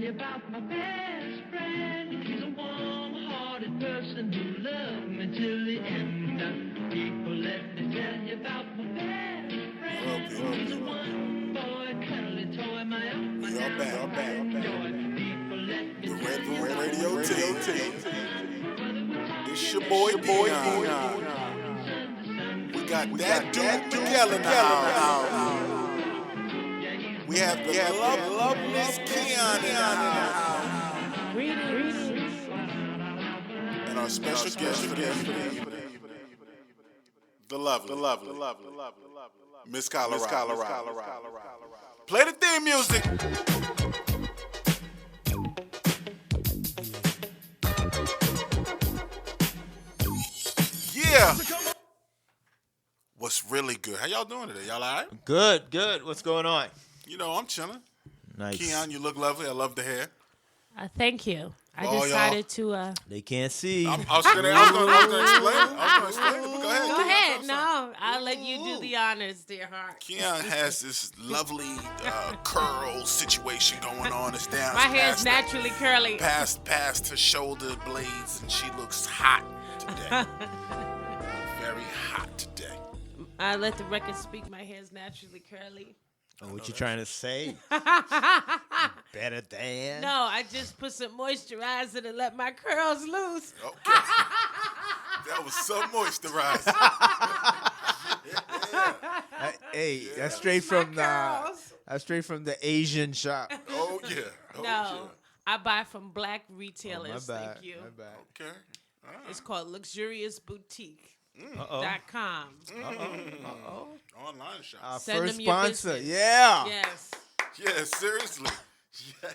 you about my best friend. He's a warm-hearted person who loved me till the end. People, let me tell you about my best friend. He's a one-boy cuddly toy, my own. Y'all back. People, let me The tell you Red about Radio my team. best friend. It's your boy Dion. We got that dude Miguel in the house. We have the loveless Keon in the house. Greetings. And our special guest for the evening, the lovely Miss Colorado. Play the theme music. Yeah. What's really good? How y'all doing today? Y'all all right? Good. What's going on? You know, I'm chilling. Nice. Keon, you look lovely. I love the hair. Thank you. I Oh, decided to. They can't see. I was going to explain it. But go ahead. Go Keon. ahead. No, I'll let you do the honors, dear heart. Keon has this lovely curl situation going on. It's down. My hair's naturally curly. Past her shoulder blades, and she looks hot today. Very hot today. I let the record speak. My hair's naturally curly. Oh, what you trying to say? Better than? No, I just put some moisturizer to let my curls loose. Okay. That was so moisturized. Hey, that's straight from curls. the Asian shop. Oh, yeah. Oh, No, I buy from black retailers. My bad. Thank you. My bad. Yeah. Okay. All right. It's called luxuriousboutique.com. Uh-oh. Online shop. Our Send first them your sponsor. business. Yeah. Yes. Yeah, seriously.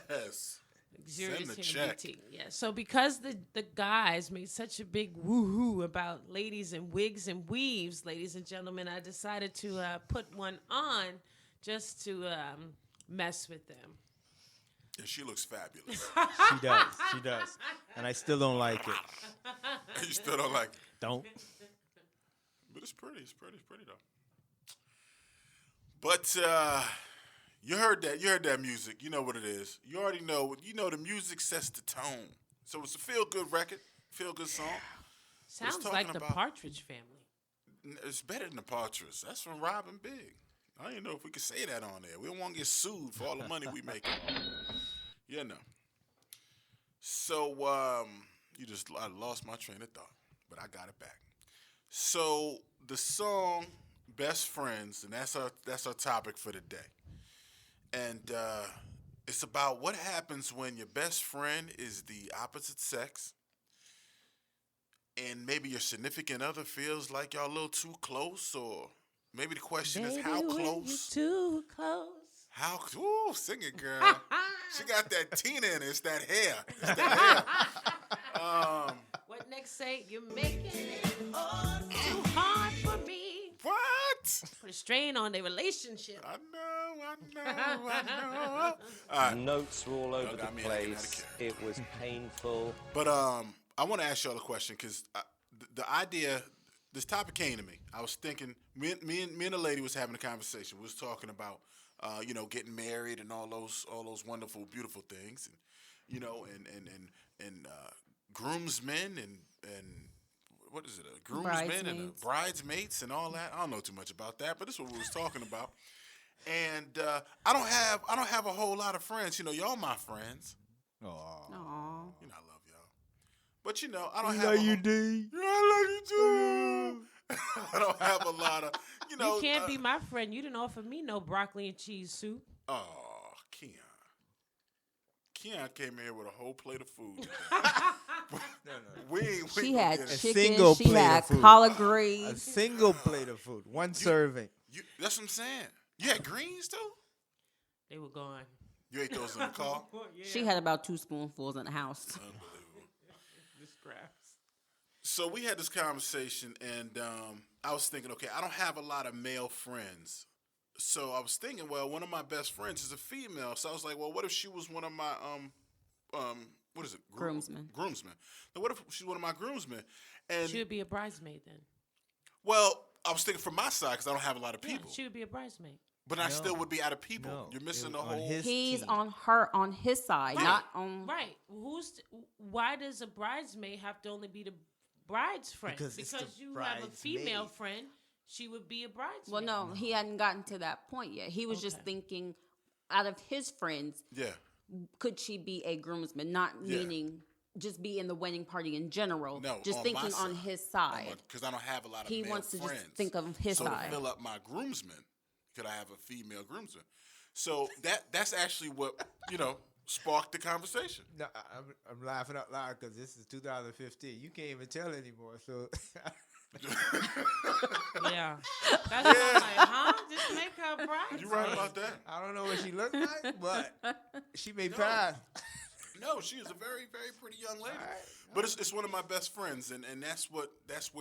Yes. Luxurious Send the Human check. Boutique. Yeah. So because the guys made such a big woohoo about ladies in wigs and weaves, ladies and gentlemen, I decided to put one on just to mess with them. Yeah, she looks fabulous. She does. And I still don't like it. You still don't like it. Don't. But it's pretty. It's pretty though. But you heard that music. You know what it is. You already know. You know the music sets the tone. So it's a feel-good record, feel-good song. Sounds talking like the about- Partridge Family. It's better than the Partridge. That's from Robin Big. I don't even know if we can say that on there. We don't want to get sued for all the money we make. You know. So I lost my train of thought, but I got it back. So the song "Best Friends," and that's our topic for the day. And it's about what happens when your best friend is the opposite sex, and maybe your significant other feels like y'all a little too close, or maybe the question is how Baby, when close. you're too close. How? Ooh, sing it, girl. She got that Tina in it. It's that hair. It's that hair. What next say? You're making it too hard for me. What? Put a strain on their relationship. I know. All right. Notes were all over Y'all the got me acting out place. of character. It was painful. But I want to ask y'all a question because the idea, this topic came to me. I was thinking, me and a lady was having a conversation. We was talking about, getting married and all those wonderful, beautiful things, and and groomsmen and what is it? A groomsmen and a bridesmaids and all that. I don't know too much about that, but this is what we was talking about. And I don't have a whole lot of friends. Y'all my friends. Aw. Aww. I love y'all. But I don't You have know you D. Yeah, I love you too. I don't have a lot of, You can't be my friend. You didn't offer me no broccoli and cheese soup. Oh, Keon. Keon came in here with a whole plate of food. We She gonna had get it. single chicken. She plate had of food. collard A greens. single plate of food. One serving. That's what I'm saying. You had greens too? They were gone. You ate those in the car? She had about 2 spoonfuls in the house. Unbelievable. The scraps. So we had this conversation, and I was thinking, okay, I don't have a lot of male friends. So I was thinking, well, one of my best friends is a female. So I was like, well, what if she was one of my what is it? Groomsmen. Groomsmen. Now, what if she's one of my groomsmen? And She would be a bridesmaid then. well, I was thinking from my side because I don't have a lot of people. Yeah, she would be a bridesmaid. But I No. still would be out of people. No, You're missing it the was on whole. his He's team. on his side, Right. not on. Right. Why does a bridesmaid have to only be the bride's friend? Because it's the you have a female bridesmaid. friend, she would be a bridesmaid. Well, no, he hadn't gotten to that point yet. He was just Okay. thinking, out of his friends, Yeah. could she be a groomsman? Not Yeah. meaning just be in the wedding party in general. No, just on thinking my on side. his side. Because I don't have a lot of He male wants to friends. just think of his so side. to fill up my groomsmen, could I have a female groomsman? So that's actually what sparked the conversation. No, I'm laughing out loud because this is 2015. You can't even tell anymore. So Yeah. That's what I'm like, huh? Just make her a bride. You right about that? I don't know what she looks like, but she may pass. No, she is a very, very pretty young lady. Alright. But it's one of my best friends, and that's where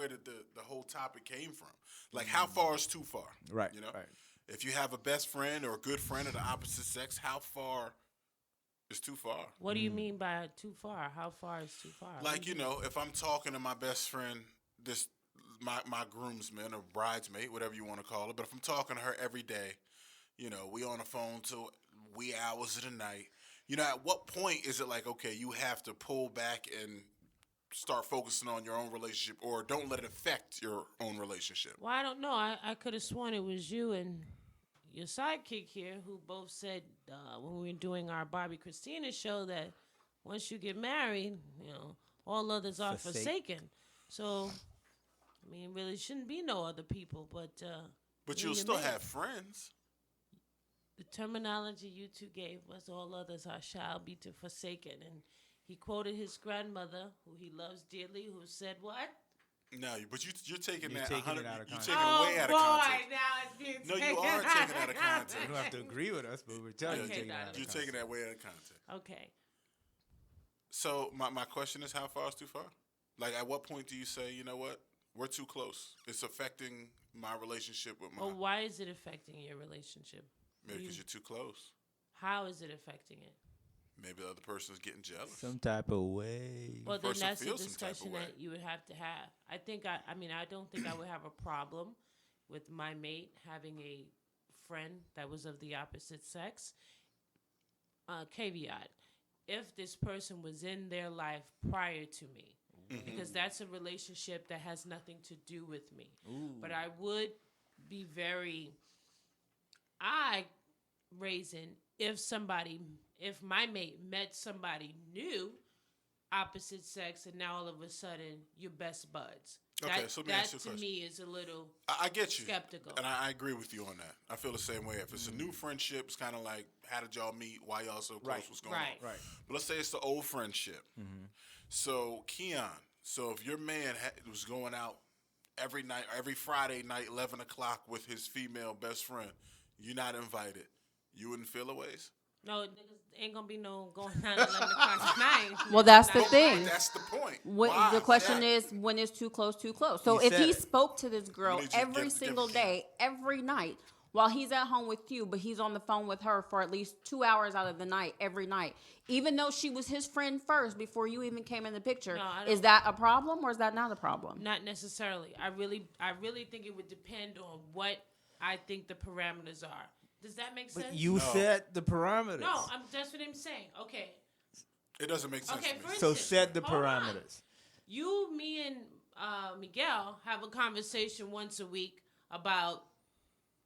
the whole topic came from. Like, how far is too far? Right, You know, right. if you have a best friend or a good friend of the opposite sex, how far is too far? What do you mean by too far? How far is too far? Like, if I'm talking to my best friend, my groomsman or bridesmaid, whatever you want to call it, but if I'm talking to her every day, we on the phone till wee hours of the night. At what point is it like, okay, you have to pull back and start focusing on your own relationship, or don't let it affect your own relationship? Well, I don't know. I could have sworn it was you and your sidekick here who both said when we were doing our Bobby Christina show that once you get married, all others are forsaken. So, I mean, really shouldn't be no other people, but But you you'll and still your mate. have friends. The terminology you two gave was all others shall be to forsaken. And he quoted his grandmother, who he loves dearly, who said what? No, but you're taking You're that taking 100. it out of You're context. taking Oh, it way out boy, of context. now it's being No, you taken are taking it out of context. You don't have to agree with us, but we're telling you Okay, taking it out of You're context. taking that way out of context. Okay. So my question is, how far is too far? Like, at what point do you say, you know what, we're too close? It's affecting my relationship with my. Well, why is it affecting your relationship? Maybe because you're too close. How is it affecting it? Maybe the other person's getting jealous. Some type of way. Well, then person that's a feels some type of discussion way. that you would have to have. I think I mean, I don't think I would have a problem with my mate having a friend that was of the opposite sex. Caveat: if this person was in their life prior to me, because that's a relationship that has nothing to do with me. But I would be very eye-raising if my mate met somebody new, opposite sex, and now all of a sudden you're best buds. Okay, that so let me ask you a to question. me is a little I get you. skeptical. And I agree with you on that. I feel the same way. If it's a new friendship, it's kind of like, how did y'all meet? Why y'all so close? Right. What's going Right. on? Right. But let's say it's the old friendship. So, Keon, if your man was going out every night, every Friday night, 11 o'clock with his female best friend, you're not invited, you wouldn't feel a ways? No, niggas ain't gonna be no going down at 11 o'clock at night. Well, that's the Not- thing. That's the point. What, the question is, when is too close, too close? So He if said he it. spoke to this girl We need you to every give single Keon. day, every night, while he's at home with you, but he's on the phone with her for at least 2 hours out of the night, every night, even though she was his friend first before you even came in the picture, No, I is don't- that a problem or is that not a problem? Not necessarily. I really think it would depend on what I think the parameters are. Does that make sense? But you set the parameters. No, that's what I'm saying. Okay. It doesn't make sense Okay, to me. for So instance, set the hold on. parameters. You, me, and Miguel have a conversation once a week about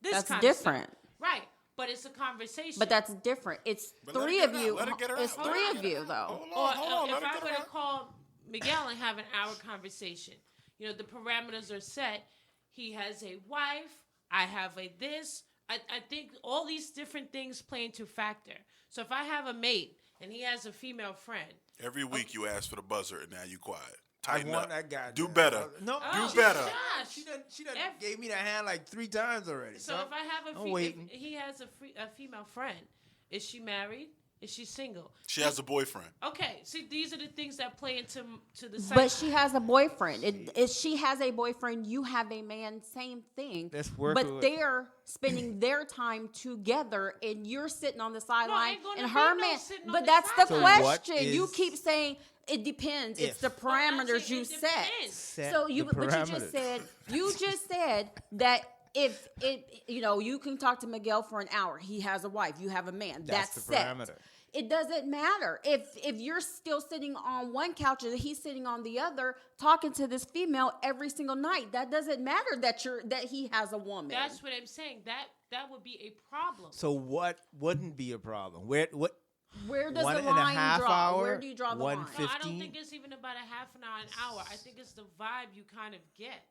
this That's kind different. of stuff. Right. But it's a conversation. But that's different. It's But let her three get of it out. you. Let her get it It's out. Let her three get of it you, out. though. Hold on, Or let if her I get were it to out. call Miguel and have an hour conversation, the parameters are set. He has a wife. I have a this. I think all these different things play into factor. So if I have a mate and he has a female friend, Every week you ask for the buzzer, and now you quiet. I Tighten want up. that guy. Do better. No, Oh, Do better. Josh, She done If- gave me that hand like 3 times already. So if I have I'm waiting. if he has a female friend, is she married? Is she single? She has a boyfriend. Okay, see, these are the things that play into the side. But she has a boyfriend. If she has a boyfriend, you have a man, same thing. Let's work But with- they're spending their time together, and you're sitting on the sideline, ain't gonna and be her no man. sitting on But the that's the sideline. So what question. You is- keep saying it depends. It's If. the Well, I'm parameters saying you it set. depends. Set So you, the but parameters. you just said that if you can talk to Miguel for an hour. He has a wife. You have a man. That's That's the set. parameter. It doesn't matter if you're still sitting on one couch and he's sitting on the other, talking to this female every single night. That doesn't matter that he has a woman. That's what I'm saying. That would be a problem. So what wouldn't be a problem? Where does one the and a line half draw? hour, Where do you draw the line? No, I don't 1:15? think it's even about a half an hour. I think it's the vibe you kind of get.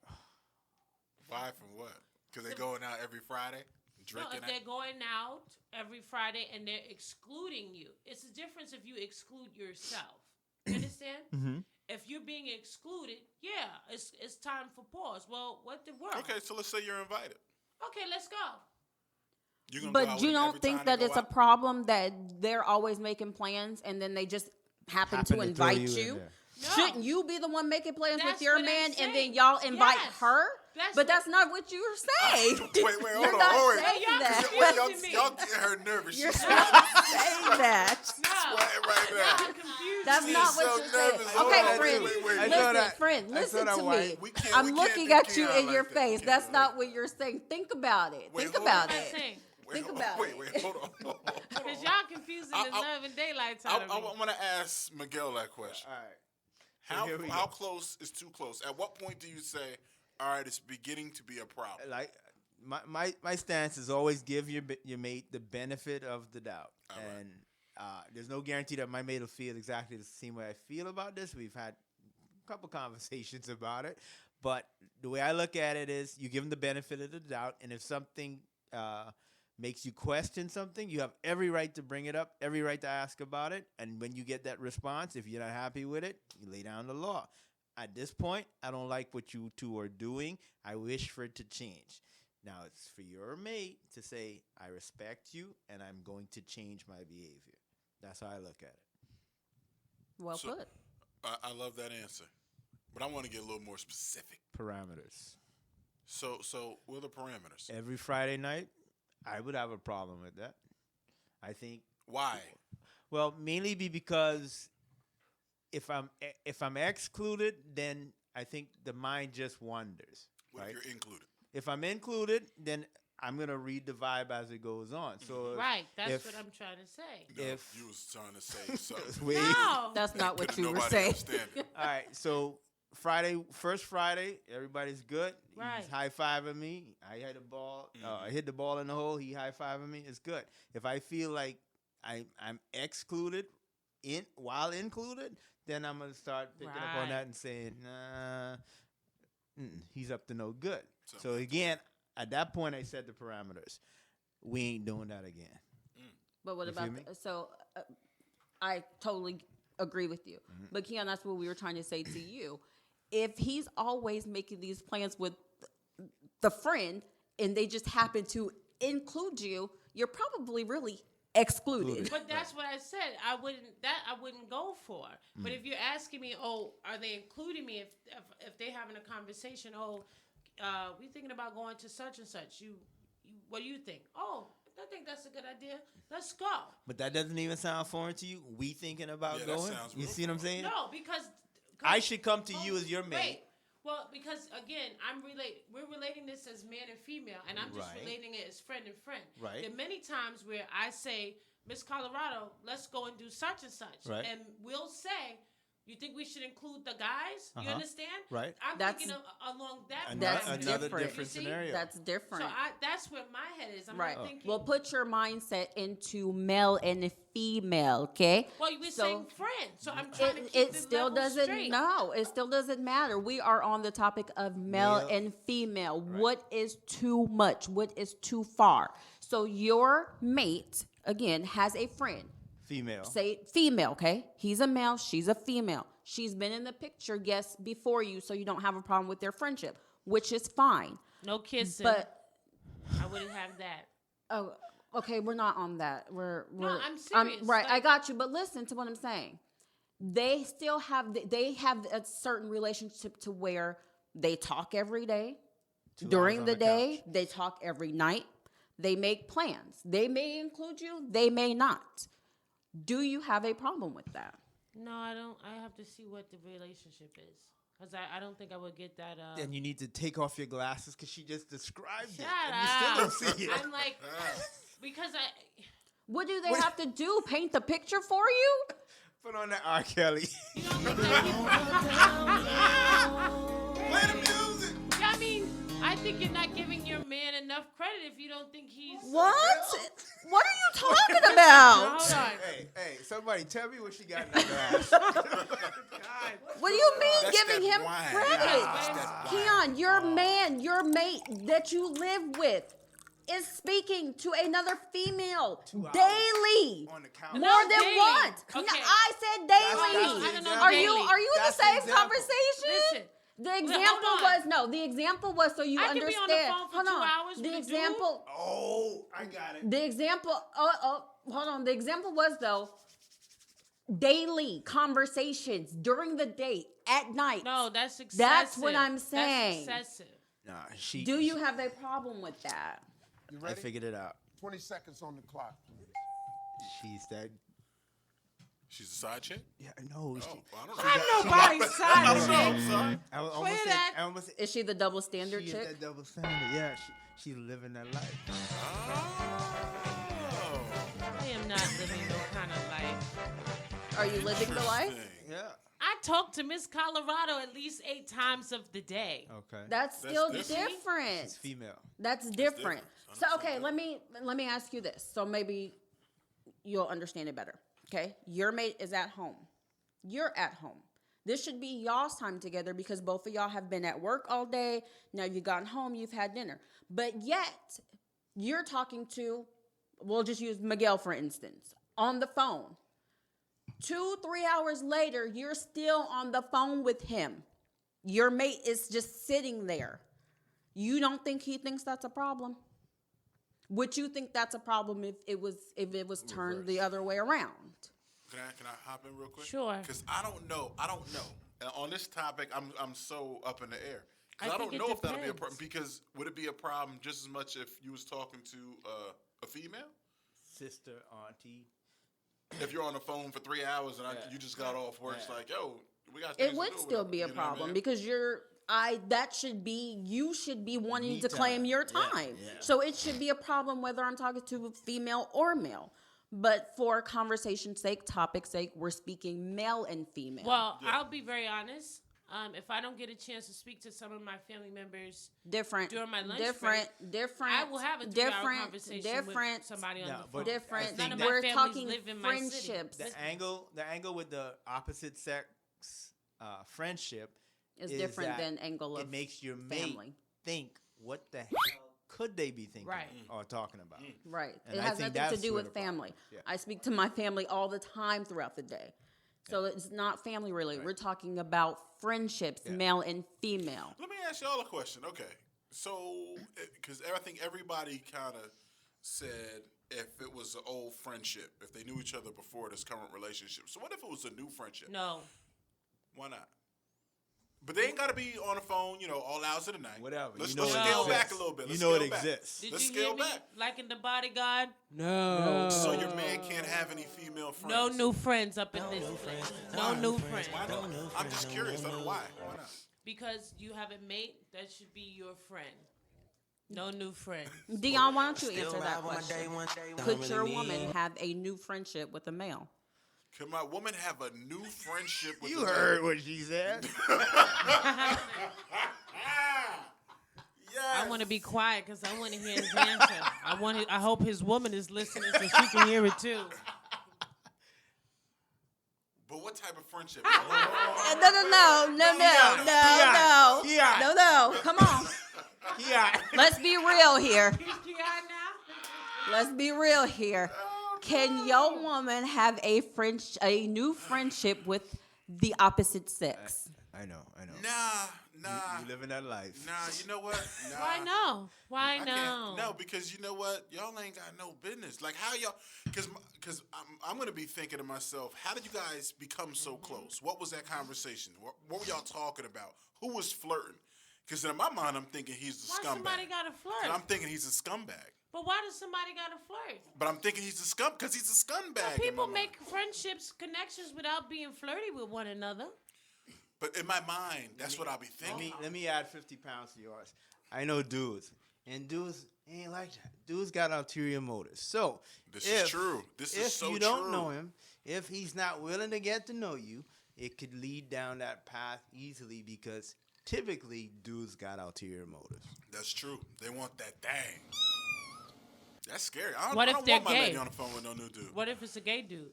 Vibe from what? Because they're going out every Friday, No, drinking. if they're going out every Friday and they're excluding you, it's a difference if you exclude yourself. You understand? Mm-hmm. If you're being excluded, yeah, it's time for pause. Well, what the world? Okay, so let's say you're invited. Okay, let's go. You gonna go out But with you them don't every think time they that go it's a out? problem that they're always making plans and then they just happen to throw invite you in you? there. No. Shouldn't you be the one making plans That's with your what I'm man and saying. then y'all invite Yes. her? That's But what- that's not what you were saying. Wait, hold You're on, not wait. saying Y'all that. confused Y'all, me. y'all get her nervous. You're She's not saying that. No, sweating right now. y'all confused That's me. not She's what so you're saying. nervous. Hold Okay, on, friend. wait. I Listen, saw that- friend, I listen saw that to white- me. We can't- I'm we can't looking do at you Keon in your like that. face. We That's can't. not what you're saying. Think about it. Wait, Think hold about on. I'm it. saying. Think about wait, it. Wait, hold on. Because y'all confusing the love and daylight I time. want to ask Miguel that question. All right. So here we How go. close is too close? At what point do you say, all right, it's beginning to be a problem? Like my stance is always give your mate the benefit of the doubt, All right. and there's no guarantee that my mate will feel exactly the same way I feel about this. We've had a couple conversations about it, but the way I look at it is you give them the benefit of the doubt, and if something makes you question something, you have every right to bring it up, every right to ask about it, and when you get that response, if you're not happy with it, you lay down the law. At this point, I don't like what you two are doing. I wish for it to change. Now, it's for your mate to say, I respect you, and I'm going to change my behavior. That's how I look at it. Well So- put. I love that answer, but I want to get a little more specific. Parameters. So what are the parameters? Every Friday night, I would have a problem with that. I think, Why? well, mainly because if I'm excluded, then I think the mind just wanders. What Right? if you're included? If I'm included, then I'm gonna read the vibe as it goes on. So Right, that's if- what I'm trying to say. No, If- you was trying to say something. Wait. No. That's not what Couldn't you were nobody saying. understand it. All right, so first Friday, everybody's good. Right. He's high fiving me. I hit the ball. I hit the ball in the hole. He high fiving me. It's good. If I feel like I'm excluded while included, then I'm gonna start picking up on Right. that and saying, nah, he's up to no good. So- So again, at that point, I set the parameters. We ain't doing that again. But what You feel about me? I totally agree with you. But Keon, that's what we were trying to say to you. If he's always making these plans with the friend and they just happen to include you, you're probably really excluded. But that's what I said. I wouldn't go for. But if you're asking me, oh, are they including me if they're having a conversation? Oh, we thinking about going to such and such. You what do you think? Oh, I think that's a good idea. Let's go. But that doesn't even sound foreign to you. We thinking about Yeah, that going. sounds You real see what I'm saying? No, because I should come to you as your mate. Wait. Well, because again, we're relating this as man and female, and I'm just Right. relating it as friend and friend. Right. There are many times where I say, Miss Colorado, let's go and do such and such, Right. and we'll say, you think we should include the guys? You Uh-huh. understand? Right. I'm That's- thinking along that That's line. another different. different You see? scenario. That's different. So that's where my head is. I'm Right. not thinking. Well, put your mindset into male and female, okay? Well, you were So- saying friend, so I'm trying to keep It the still level doesn't straight. it still doesn't matter. We are on the topic of male Male. and female. What is too much? What is too far? So your mate again has a friend. Female. Say female, okay? He's a male, she's a female. She's been in the picture, yes, before you, so you don't have a problem with their friendship, which is fine. No kissing. But I wouldn't have that. oh, okay, we're not on that. We're I'm serious, right, I like- got you. But listen to what I'm saying. They still have a certain relationship to where they talk every day. 2 hours During on the day, couch. they talk every night. They make plans. They may include you, they may not. Do you have a problem with that? No, I don't. I have to see what the relationship is. because I don't think I would get that. Then you need to take off your glasses because she just described it. Shut And you still up. don't see it. I'm like, because What do they have to do? Paint the picture for you? Put on that R. Kelly. you don't think that Play the music. I mean, I think you're not giving your man enough credit if you don't think he's. What? What are you talking about? Hold on. Hey, somebody tell me what she got in that glass. What do you mean That's giving that him wine. credit? That's that wine. Keon, your man, your mate that you live with is speaking to another female 2 hours daily. on the couch. More No, than daily. once. No, Okay. I said That's daily. the I don't know example. Are daily. you in the That's the same example. conversation? Listen. The hold example on. was no. The example was so you I could be on understand. the phone for Hold 2 on. hours The with a dude. example. Oh, I got it. The example. Hold on. The example was though. Daily conversations during the day at night. No, that's excessive. That's what I'm saying. That's excessive. Nah, she. Do you have a problem with that? You I ready? figured it out. 20 seconds on the clock, please. She said, She's a side chick? "Yeah, no." Oh, I don't know. I'm nobody's side I'm chick. sorry. I was Clear almost said, that. I almost said, Is she the double standard she chick? is that double standard. Yeah, she's living that life. Oh. I am not living no kind of life. Are you living the life? Interesting. Yeah. I talk to Miss Colorado at least 8 times of the day. Okay. That's still different. different. She's female. That's different. different. So okay, let me ask you this. So maybe you'll understand it better. Okay? Your mate is at home. You're at home. This should be y'all's time together because both of y'all have been at work all day. Now you've gotten home, you've had dinner. But yet, you're talking to, we'll just use Miguel for instance, on the phone. 2-3 hours later, you're still on the phone with him. Your mate is just sitting there. You don't think he thinks that's a problem? Would you think that's a problem if it was turned the other way around? Can I hop in real quick? Sure. Because I don't know. And on this topic, I'm so up in the air. Because I I don't think it know if that'll be a depends. problem. Because would it be a problem just as much if you was talking to a female? Sister, auntie. If you're on the phone for 3 hours and you just got off work, it's like, yo, we got. It things to would do, still whatever, be a you know what I problem mean? because you should be wanting Me to claim time. your Yeah, time. yeah. So it should be a problem whether I'm talking to a female or male. But for conversation's sake, topic's sake, we're speaking male and female. Well, I'll be very honest. If I don't get a chance to speak to some of my family members, different. during my lunch different. I will have a 3-hour conversation with somebody on No, the phone. but different. None of that- my We're families talking live in my city. friendships. The angle with the opposite sex friendship Is is different that than angle of it makes your mate family. think, what the hell could they be thinking Right. or talking about? Right. And It I has think nothing to that's do where with the problem family. is. Yeah. I speak to my family all the time throughout the day. So it's not family related. We're talking about friendships, male and female. Let me ask y'all a question. Okay, so because I think everybody kind of said if it was an old friendship, if they knew each other before this current relationship. So what if it was a new friendship? No. Why not? But they ain't got to be on the phone, all hours of the night. Whatever. Let's, You know let's it scale exists. back a little bit. You Let's know it scale back. exists. Did Let's you hear scale me? back. Like in The Bodyguard? No. So your man can't have any female friends. No new friends up in this place. No new friends. Why not? I'm just curious. I don't know why. Why not? Because you have a mate that should be your friend. No new friends. Dion, why don't you answer that question? Could your woman have a new friendship with a male? Can my woman have a new friendship with You a heard what she said. Yes. I want to be quiet because I want to hear his answer. I hope his woman is listening so she can hear it too. But what type of friendship? No. Come on. Yeah. Let's be real here. He's Kiana now? Let's be real here. Can your woman have a new friendship with the opposite sex? I know. Nah. You living that life. Nah, you know what? Nah. Why no? Why I no? can't. No, because you know what? Y'all ain't got no business. Like how y'all? Because I'm gonna be thinking to myself, how did you guys become so close? What was that conversation? What were y'all talking about? Who was flirting? Because in my mind, I'm thinking he's a Why scumbag. somebody got to flirt? And I'm thinking he's a scumbag. But why does somebody got to flirt? But I'm thinking he's a because he's a scumbag. Well, in people my make mind. friendships, connections without being flirty with one another. But in my mind, that's what I'll be thinking. Let me add 50 pounds to yours. I know dudes, and dudes ain't like that. Dudes got ulterior motives. So This is true. This is if so you don't true. know him, if he's not willing to get to know you, it could lead down that path easily because typically dudes got ulterior motives. That's true. They want that thing. That's scary. I don't, What I if don't they're want my lady gay? on the phone with no new dude. What if it's a gay dude?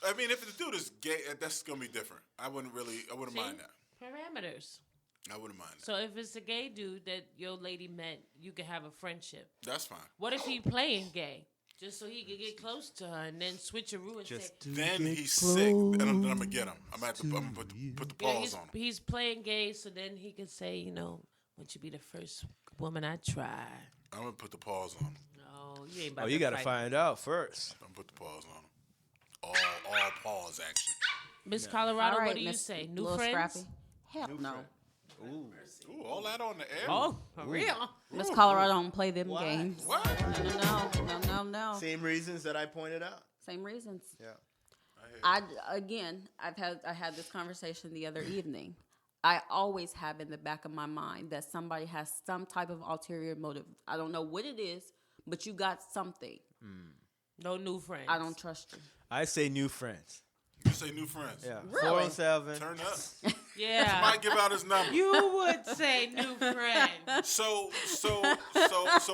I mean, if the dude is gay, that's gonna be different. I wouldn't See? mind that. Parameters. I wouldn't mind that. So if it's a gay dude that your lady met, you can have a friendship. That's fine. What if he playing gay? Just so he could get close to her and then switcheroo and say, Then he's sick, and I'm gonna get him. I'm gonna put the yeah, pause on him. he's playing gay, so then he can say, you know, won't you be the first woman I try? I'm gonna put the pause on him. No, you ain't about Oh, to you got to fight. find out first. I'm gonna put the pause on him. All pause action. Miss Colorado, All right, what do you Miss say? New Little friends? Scrappy. Hell no. Ooh, all that on the air. Oh, for real? Miss Colorado don't play them Why? games. What? No. Same reasons that I pointed out. Same reasons. Yeah. I had this conversation the other evening. I always have in the back of my mind that somebody has some type of ulterior motive. I don't know what it is, but you got something. No new friends. I don't trust you. I say new friends. You say new friends. Yeah. Really? 407. Turn up. Yeah. Might give out his number. You would say new friends. So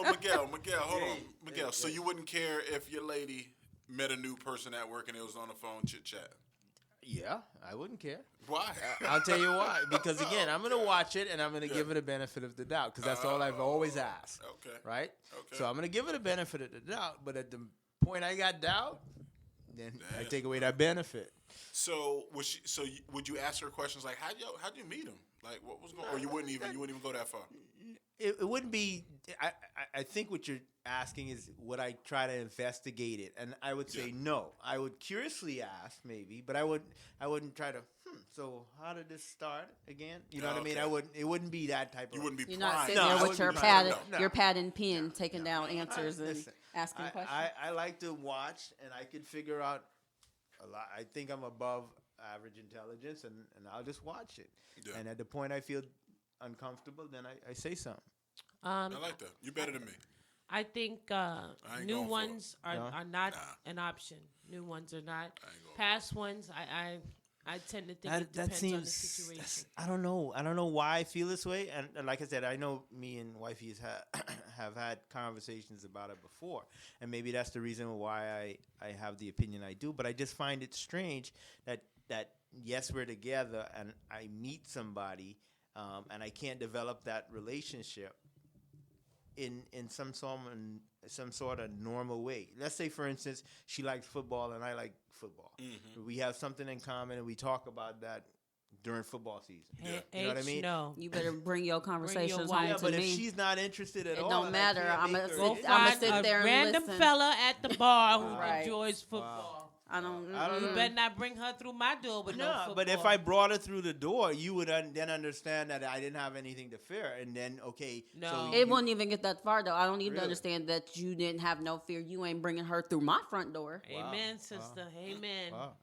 Miguel, hold on, Miguel. So you wouldn't care if your lady met a new person at work and it was on the phone chit chat? Yeah, I wouldn't care. Why? I'll tell you why. Because again, I'm gonna watch it and I'm gonna give it a benefit of the doubt because that's all I've always asked. Okay. Right. Okay. So I'm gonna give it a benefit of the doubt, but at the point I got doubt, then I take away that benefit. So would you ask her questions like how'd you meet him? Like what was going? Or you wouldn't even go that far? It wouldn't be. I think what you're asking is would I try to investigate it, and I would say no. I would curiously ask maybe, but I wouldn't try to. So how did this start again? You know what I mean? Okay. It wouldn't be that type of. You wouldn't be You're not primed. sitting No, I there with wouldn't your be pad, primed. No. your pad and pen, taking down answers and Listen, asking questions. I like to watch, and I could figure out a lot. I think I'm above average intelligence, and I'll just watch it. Yeah. And at the point I feel uncomfortable, then I say something. I like that. You're better than me. I think ain't new going for ones are not Nah. an option. New ones are not. ain't going Past ones, I tend to think it depends on the situation. I don't know. I don't know why I feel this way. And like I said, I know me and wifey's have had conversations about it before, and maybe that's the reason why I have the opinion I do. But I just find it strange that yes, we're together, and I meet somebody, and I can't develop that relationship in some sort of normal way. Let's say, for instance, she likes football and I like football. Mm-hmm. We have something in common, and we talk about that during football season. Yeah. You know what I mean? No. You better bring your conversations wife. home Yeah, to but if me. she's not interested at It all, don't and I matter. can't I'ma make her- Go sit- I'ma find sit a there and random listen. fella at the bar who Right. enjoys football. I don't. I don't You know. better not bring her through my door with no No, football. but if I brought her through the door, you would then understand that I didn't have anything to fear, and then okay, No. so It wouldn't even get that far though. I don't even Really? understand that you didn't have no fear. You ain't bringing her through my front door. Amen, sister. Amen. Wow.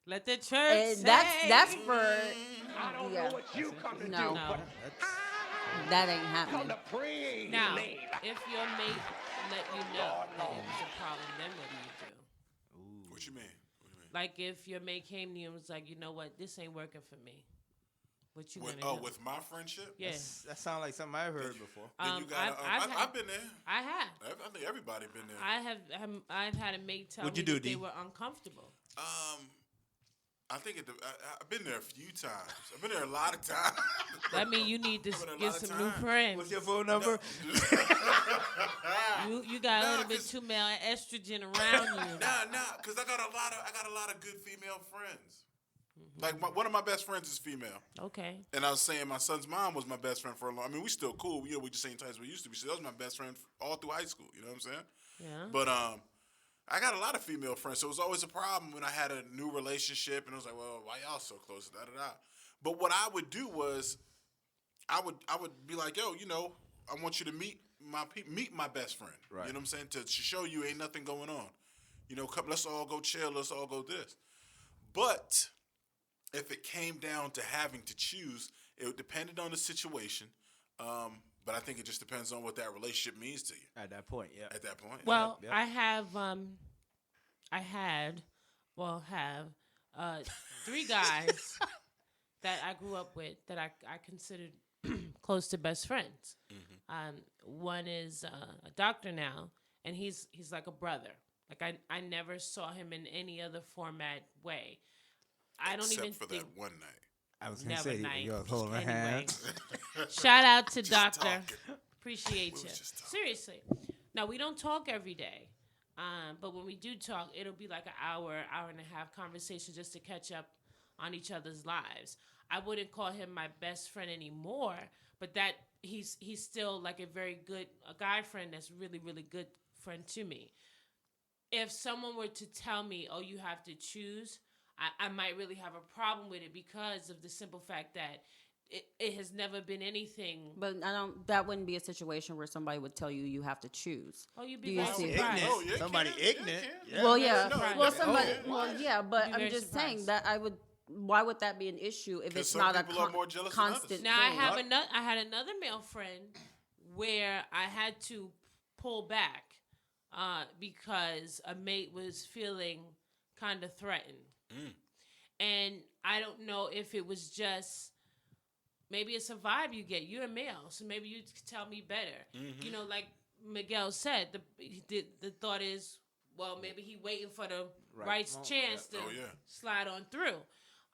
Let the church And say. that's for. I don't know what you come to do. No, No. that ain't happening. Now, if your mate let you know that it was a problem, then what do you do? What you mean? Like if your mate came to you and was like, you know what, this ain't working for me. What you With, gonna do? with my friendship? Yeah. That sounds like something I've heard before. Then you gotta, I've been there. I have. I think everybody been there. I've had a mate tell What'd me you do, that they D? were uncomfortable. I think I've been there a few times. I've been there a lot of times. That mean you need to Put a get lot of some new time. friends. What's your phone number? You got a Nah, little bit 'cause- too male estrogen around you. Nah, because I got a lot of good female friends. Like one of my best friends is female, Okay. and I was saying my son's mom was my best friend for a long. I mean, we still cool. We just ain't tight as we used to be. So that was my best friend all through high school. You know what I'm saying? Yeah. But I got a lot of female friends, so it was always a problem when I had a new relationship, and I was like, well, why y'all so close? Da da da. But what I would do was, I would be like, yo, I want you to meet my best friend. Right. You know what I'm saying? To show you ain't nothing going on. Come, let's all go chill. Let's all go this. But if it came down to having to choose, it would depended on the situation. But I think it just depends on what that relationship means to you At that point, yeah. at that point. Well, Yep. I have have 3 guys that I grew up with that I considered close to best friends. One is a doctor now, and he's like a brother. Like I never saw him in any other format way. I don't Except even for think that one night. I was gonna never say night. you're holding Anyway. hands. Shout out to Just Doctor. talking. Appreciate We you. was just talking. Seriously. Now, we don't talk every day. But when we do talk, it'll be like an hour and a half conversation just to catch up on each other's lives. I wouldn't call him my best friend anymore, but that he's still like a guy friend that's really, really good friend to me. If someone were to tell me, oh, you have to choose, I might really have a problem with it because of the simple fact that it has never been anything. But that wouldn't be a situation where somebody would tell you have to choose. Oh, you'd Do be you very see- surprised. Oh, yeah, Somebody can. Yeah, ignorant. can. Well, yeah. No, surprised. Well, yeah. somebody. Oh, yeah. Well, yeah, but Be I'm very just saying surprised. that I would. Why would that be an issue if 'Cause it's some not a people are more jealous than others. constant? Now I thing? have I had another male friend where I had to pull back because a mate was feeling kind of threatened, and I don't know if it was just maybe it's a vibe you get. You're a male, so maybe you could tell me better. You know, like Miguel said, the thought is, well, maybe he waiting for the right chance to Oh, yeah. slide on through.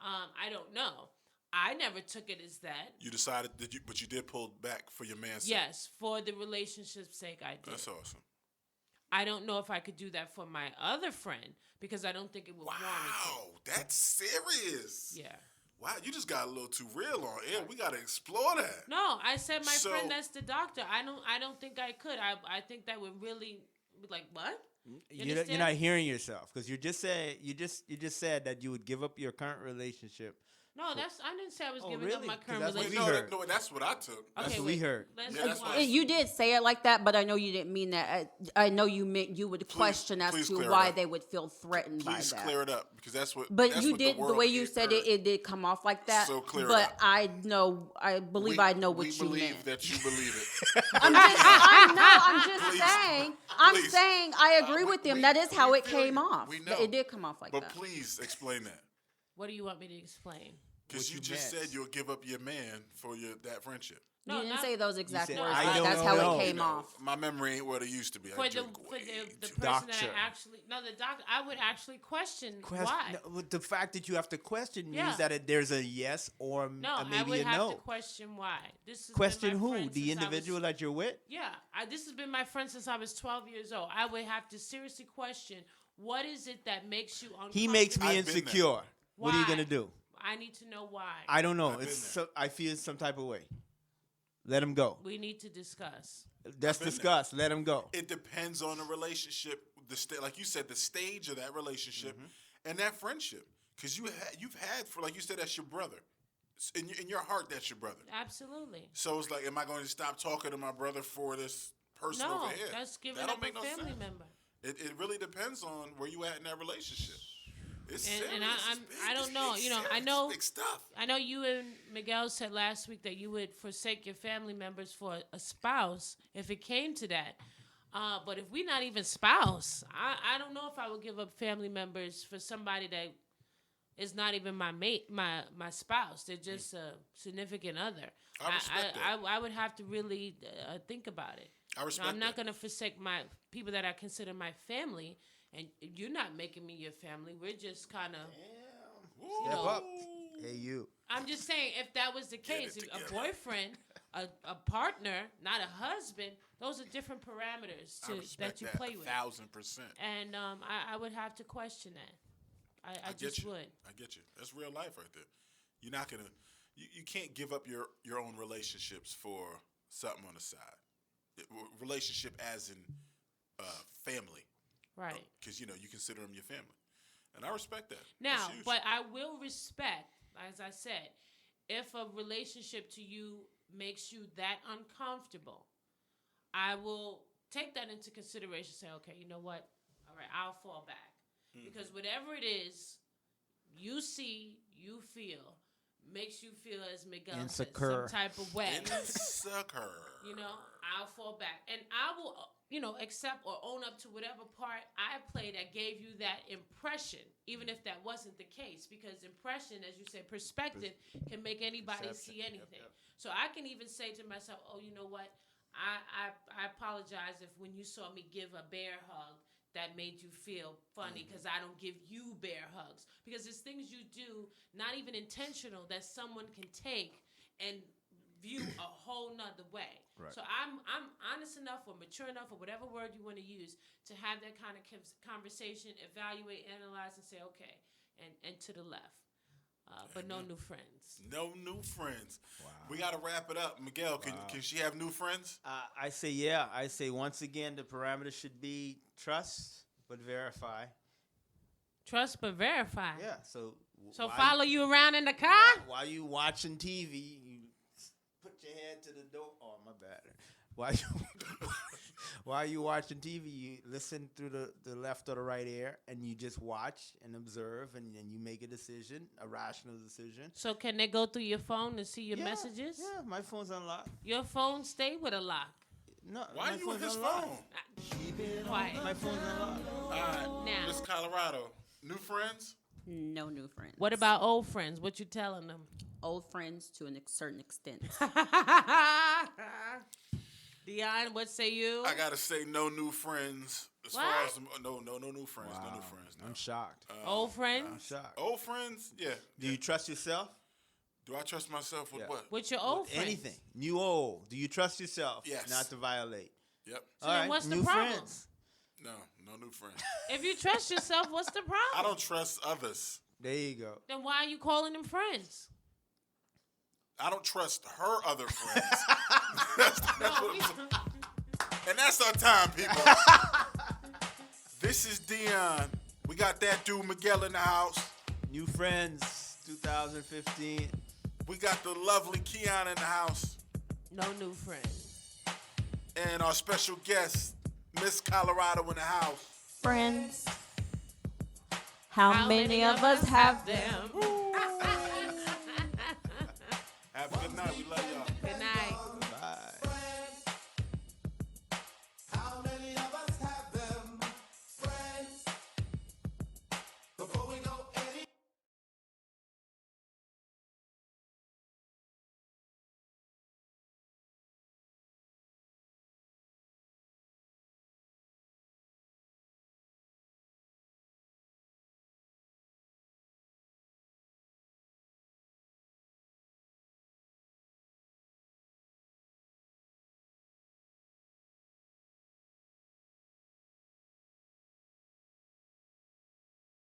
I don't know. I never took it as that. You decided that but you did pull back for your man's sake. Yes, for the relationship's sake, I did. That's awesome. I don't know if I could do that for my other friend because I don't think it would warrant Wow, that's serious. it. Yeah. Wow, you just got a little too real on air. We got to explore that. No, I said my So- friend that's the doctor. I don't think I could. I think that would really be like, what? You're understand? not hearing yourself because you just said that you would give up your current relationship. No, I didn't say I was Oh, giving up really? my 'Cause current that's what we relationship. heard. No, that's what I took. That's what we heard. Let's Yeah, that's move what on. I- You did say it like that, but I know you didn't mean that. I know you meant you would question as please to clear it why up. they would feel threatened Please by that. clear it up because that's what. But that's you what did the world way you heard. said it. It did come off like that. So clear it but up. I believe I know what we you believe meant. that you believe it. I'm just Please. saying. I'm Please. saying I agree with them. That is how we it feel came you. off. We That know. It did come off like But that. please explain that What do you want me to explain? because What you you just meant. said you'll give up your man for that friendship. You No, didn't not- say those exact said, words. "I but don't that's how know." it came You know, off. my memory ain't what it used to be. I For the drink for way the too person Doctor. that actually the doctor, I would actually question why. No, but the fact that you have to question Yeah. means that there's a yes or No, a I maybe would a have no. to question why. This has Question been my who? friend The since I was- individual that you're with? Yeah, this has been my friend since I was 12 years old. I would have to seriously question what is it that makes you uncomfortable. He makes me I've been there. insecure. What are you Why? gonna do? I need to know why. I don't know. I've been It's there. I feel some type of way. Let him go. We need to discuss. Let's been there. discuss. Let him go. It depends on the relationship, like you said, the stage of that relationship and that friendship. Because you've had for like you said, that's your brother. In your heart, that's your brother. Absolutely. So it's like, am I going to stop talking to my brother for this person No, over here? that's giving That don't up make a no family sense. member. It really depends on where you at in that relationship. It's And- serious. and It's I'm- big. I don't It's know, big you know, I serious. know- It's big stuff. I know you and Miguel said last week that you would forsake your family members for a spouse if it came to that. But if we're not even spouse, I don't know if I would give up family members for somebody that is not even my mate, my spouse. They're just a significant other. I respect that. I would have to really think about it. I respect I'm not that. going to forsake my people that I consider my family, and you're not making me your family. We're just kind of. Step know, up. Hey, you. I'm just saying, if that was the case, it if a together. boyfriend, a partner, not a husband, those are different parameters I respect that you that play with. 1,000%. And I would have to question that. I get just you. would. I get you. That's real life right there. You're not gonna. You can't give up your own relationships for something on the side. Relationship as in family, Right. because you consider them your family, and I respect that. Now, That's huge. but I will respect, as I said, if a relationship to you makes you that uncomfortable, I will take that into consideration. Say, okay, you know what? All right, I'll fall back. Because whatever it is, you see, you feel, makes you feel as Miguel said, Insecure. some type of way. Sucker. You know, I'll fall back. And I will, accept or own up to whatever part I played that gave you that impression, even if that wasn't the case. Because impression, as you said, perspective can make anybody see anything. So I can even say to myself, oh, you know what? I apologize if when you saw me give a bear hug, that made you feel funny because I don't give you bear hugs. Because there's things you do, not even intentional, that someone can take and view a whole nother way. Right. So I'm honest enough or mature enough or whatever word you want to use to have that kind of conversation, evaluate, analyze, and say, okay, and to the left. But no new friends. No new friends. Wow. We got to wrap it up. Miguel, can she have new friends? I say yeah. I say once again the parameters should be trust but verify. Trust but verify. Yeah. So So follow you around in the car? while you watching TV, you put your head to the door. Oh, my bad. While you watching TV, you listen through the left or the right ear, and you just watch and observe, and then you make a decision, a rational decision. So can they go through your phone and see your messages? Yeah, my phone's unlocked. Your phone stay with a lock. No, Why my you with phone's his unlocked. phone? Quiet. My phone's unlocked. All right, Now. Miss Colorado. New friends? No new friends. What about old friends? What you telling them? old friends to a certain extent? Dion, what say you? I gotta say, no new friends. As What? far as no new friends. No new friends. No. I'm shocked. Old friends? I'm shocked. Old friends? Yeah. Do you trust yourself? Do I trust myself with Yeah. what? With your old friends? Anything. New old. Do you trust yourself? Yes. Not to violate. Yep. So then what's the new problem? friends. No new friends. If you trust yourself, what's the problem? I don't trust others. There you go. Then why are you calling them friends? I don't trust her other friends. that's what I'm saying. And that's our time, people. This is Dion. We got that dude Miguel in the house. New friends, 2015. We got the lovely Keon in the house. No new friends. And our special guest, Miss Colorado in the house. Friends. How many of us have them? them?